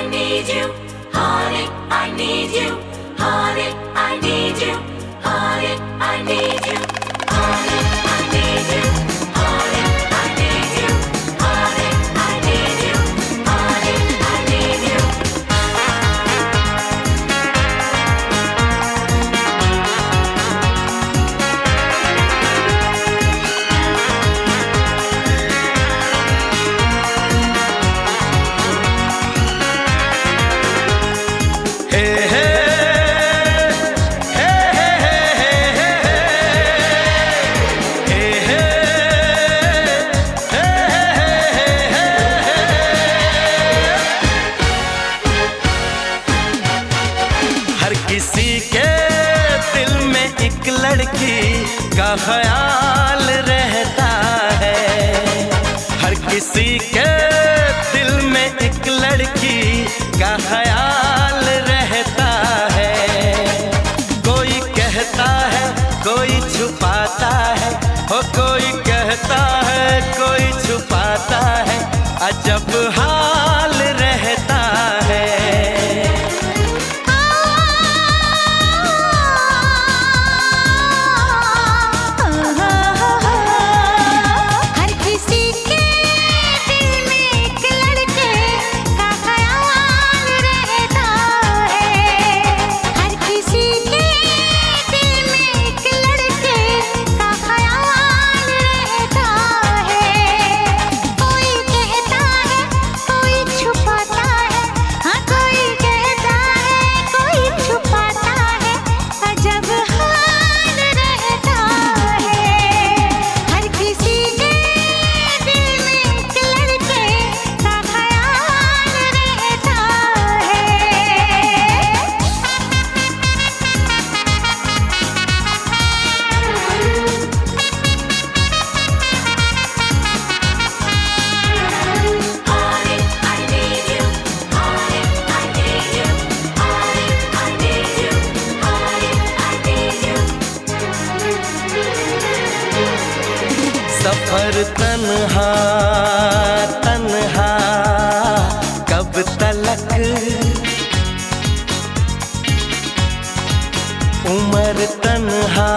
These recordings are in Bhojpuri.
I need you, honey, I need you, honey, I need you, honey, I need you, honey, I need you, honey, I need you, honey, I need you, honey, I need you. किसी के दिल में एक लड़की का ख्याल रहता है। हर किसी के दिल में एक लड़की का ख्याल रहता है। कोई कहता है, कोई छुपाता है, हो कोई कहता है, कोई छुपाता है, अजब हाल रहता है। सफर तन्हा तन्हा कब तलक, उम्र तन्हा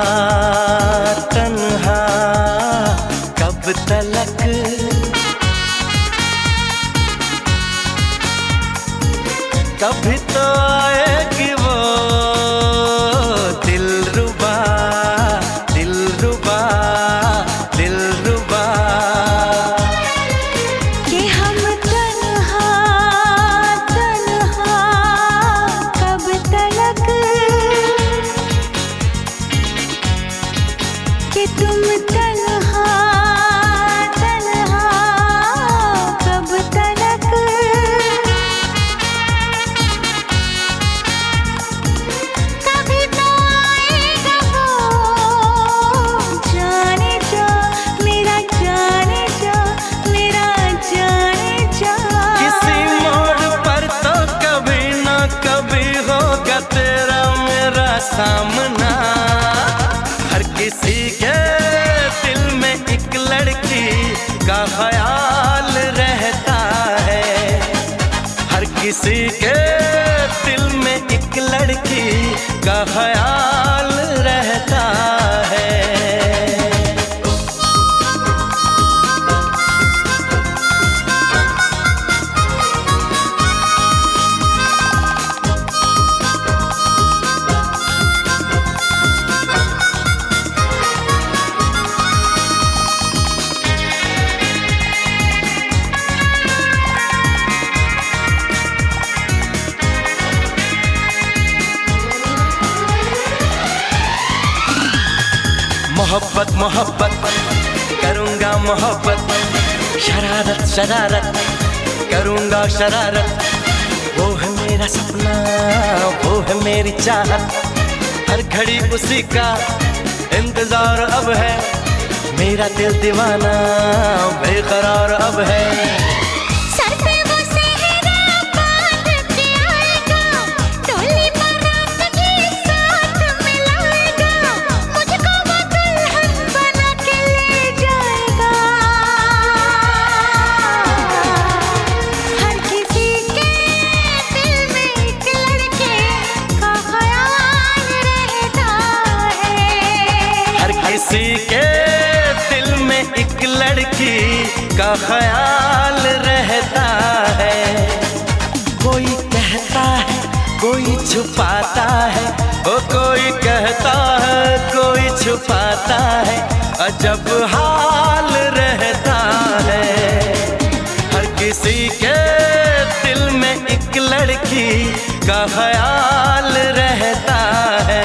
तन्हा कब तलक। कभी तो आएगी वो दिलरुबा दिलरुबा दिलरुबा कि हम तन्हा तन्हा कब तलक, कि तुम तन्हा तन्हा कब तलक। कभी तो आएगा वो जाने जा, मेरा जाने जा, मेरा जाने जा। किसी मोड़ पर तो कभी ना कभी होगा तेरा मेरा सामना। हर किसी के दिल में एक लड़की का ख्याल रहता है। हर किसी के दिल में एक लड़की का ख्याल रहता है। मोहब्बत मोहब्बत करूँगा मोहब्बत, शरारत शरारत करूँगा शरारत। वो है मेरा सपना, वो है मेरी चाहत, हर घड़ी उसी का इंतजार अब है। मेरा दिल दीवाना बेकरार अब है। ख्याल रहता है। कोई कहता है कोई छुपाता है, ओ कोई कहता है कोई छुपाता है, अजब हाल रहता है। हर किसी के दिल में एक लड़की का ख्याल रहता है।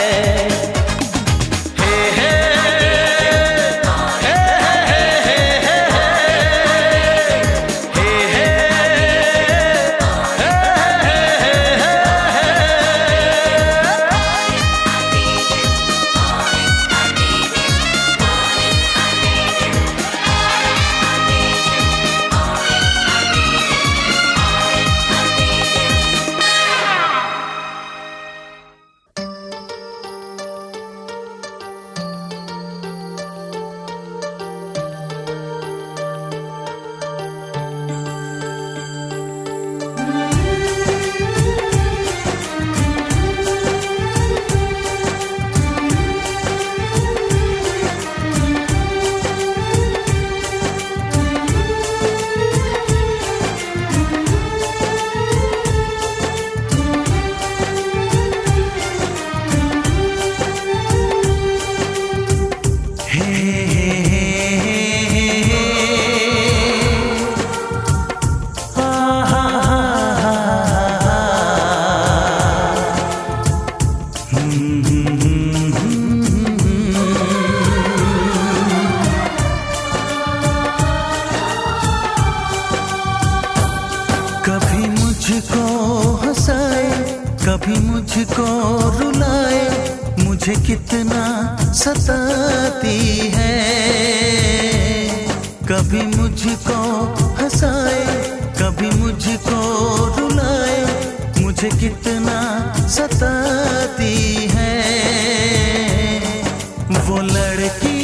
कभी मुझको रुलाए, मुझे कितना सताती है। कभी मुझको हंसाए, कभी मुझको रुलाए, मुझे कितना सताती है। वो लड़की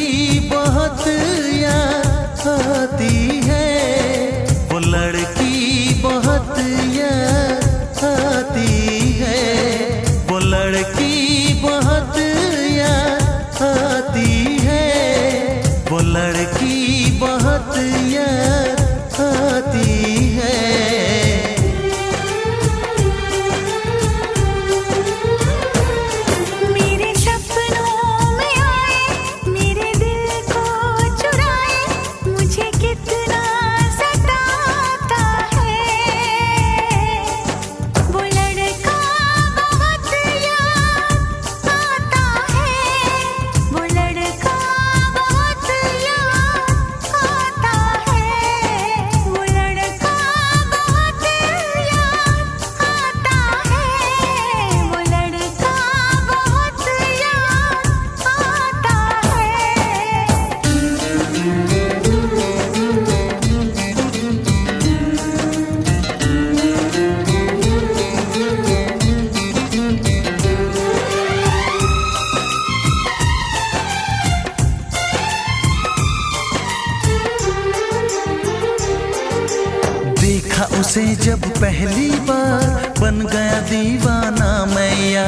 बहुत याद आती है, वो लड़की बहुत याद आती है, वो लड़की बहुत याद आती है, वो लड़की बहुत याद आती है। मेरे सपनों में आए, मेरे दिल को चुराए, मुझे कितना सताता है। वो लड़का बहुत याद आता है, वो लड़का बहुत याद आता है, वो लड़का बहुत याद आता है, वो लड़का बहुत याद देखा उसे जब पहली बार, बन गया दीवाना मैया,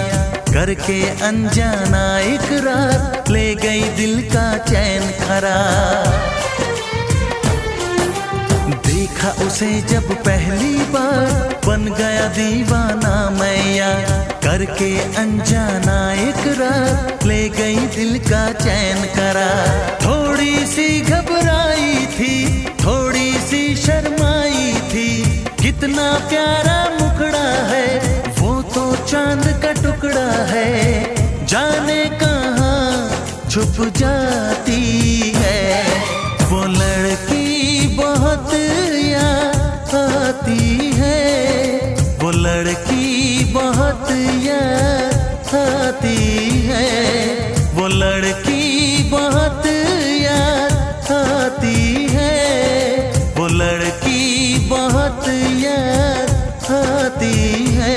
करके अनजाना इकरार, ले गई दिल का चैन करार। देखा उसे जब पहली बार, बन गया दीवाना मैया, करके अनजाना इकरार, ले गई दिल का चैन करार। थोड़ी सी घबराई थी, थोड़ी सी शर्माई थी, कितना प्यारा मुखड़ा है, वो तो चांद का टुकड़ा है, जाने कहाँ छुप जाती है। वो लड़की बहुत याद आती है, वो लड़की बहुत याद आती है, वो लड़की बहुत याद आती है, वो लड़की बहुत याद आती है।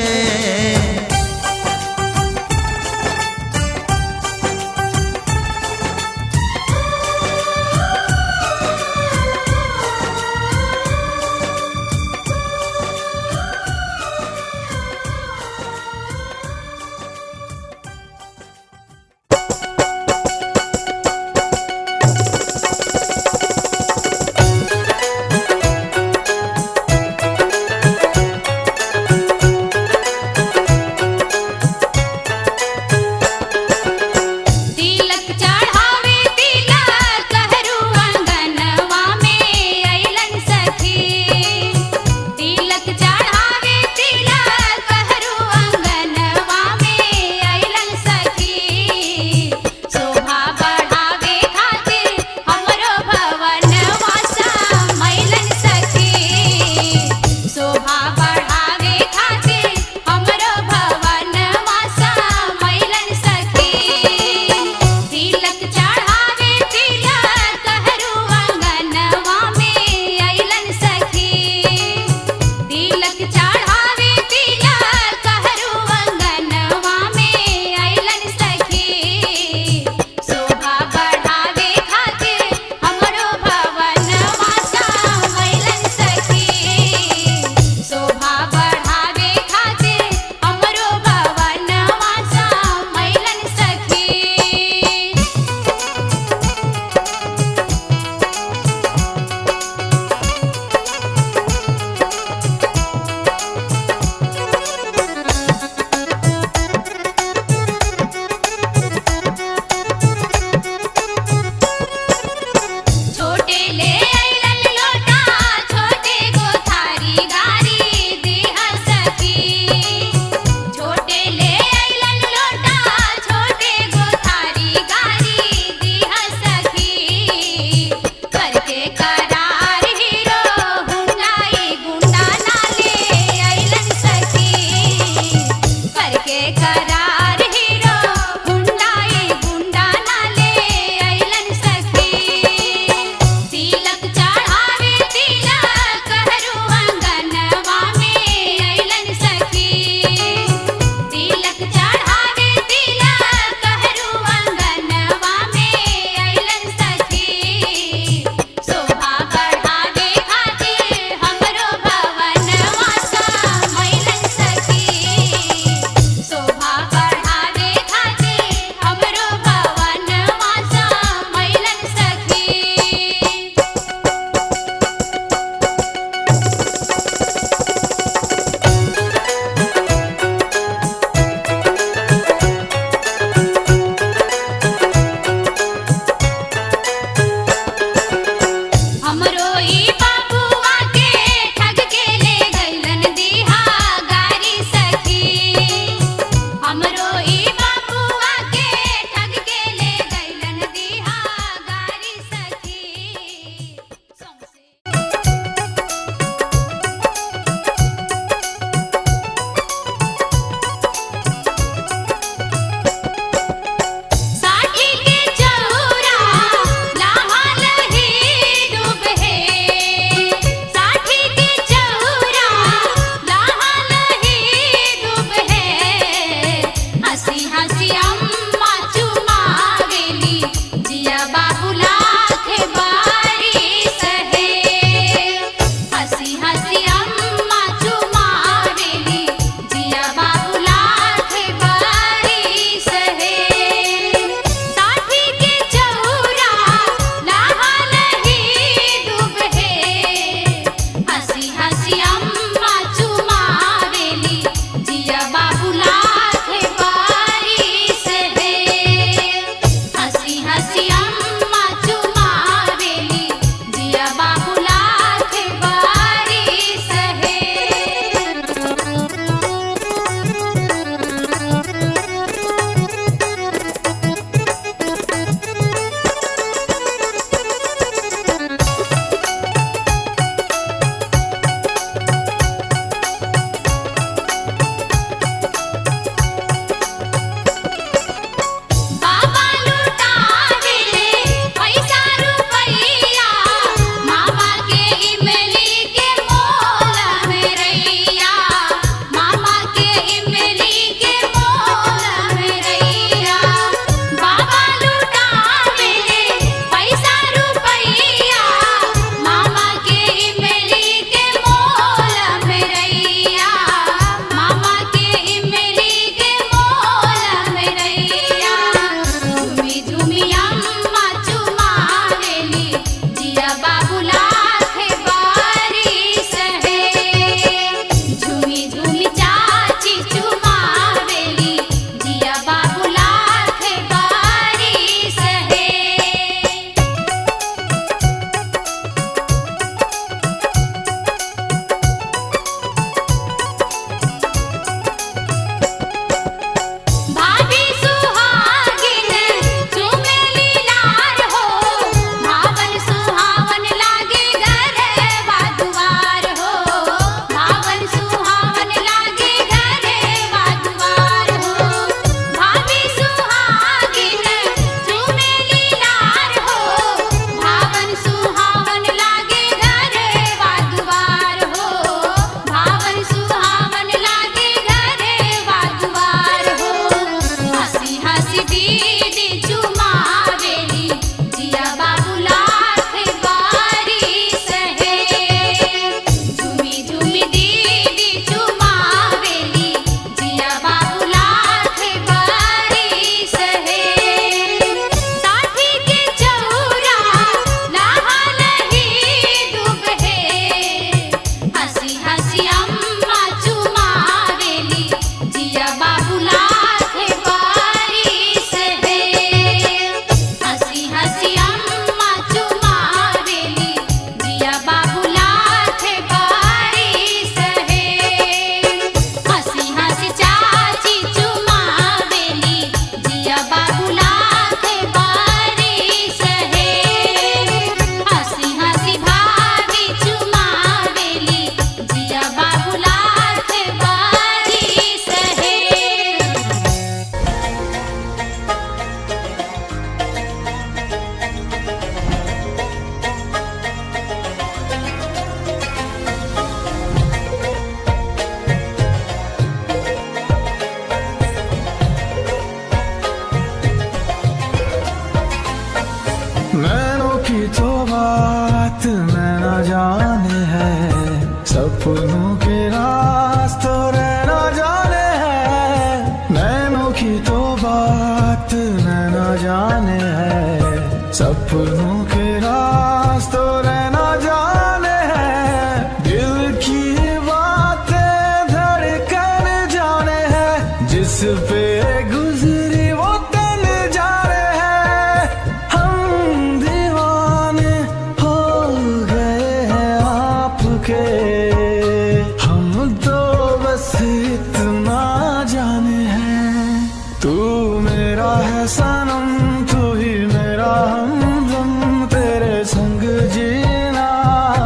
सनम तू ही मेरा हमदम, तेरे संग जीना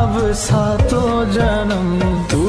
अब सातों जन्म। तू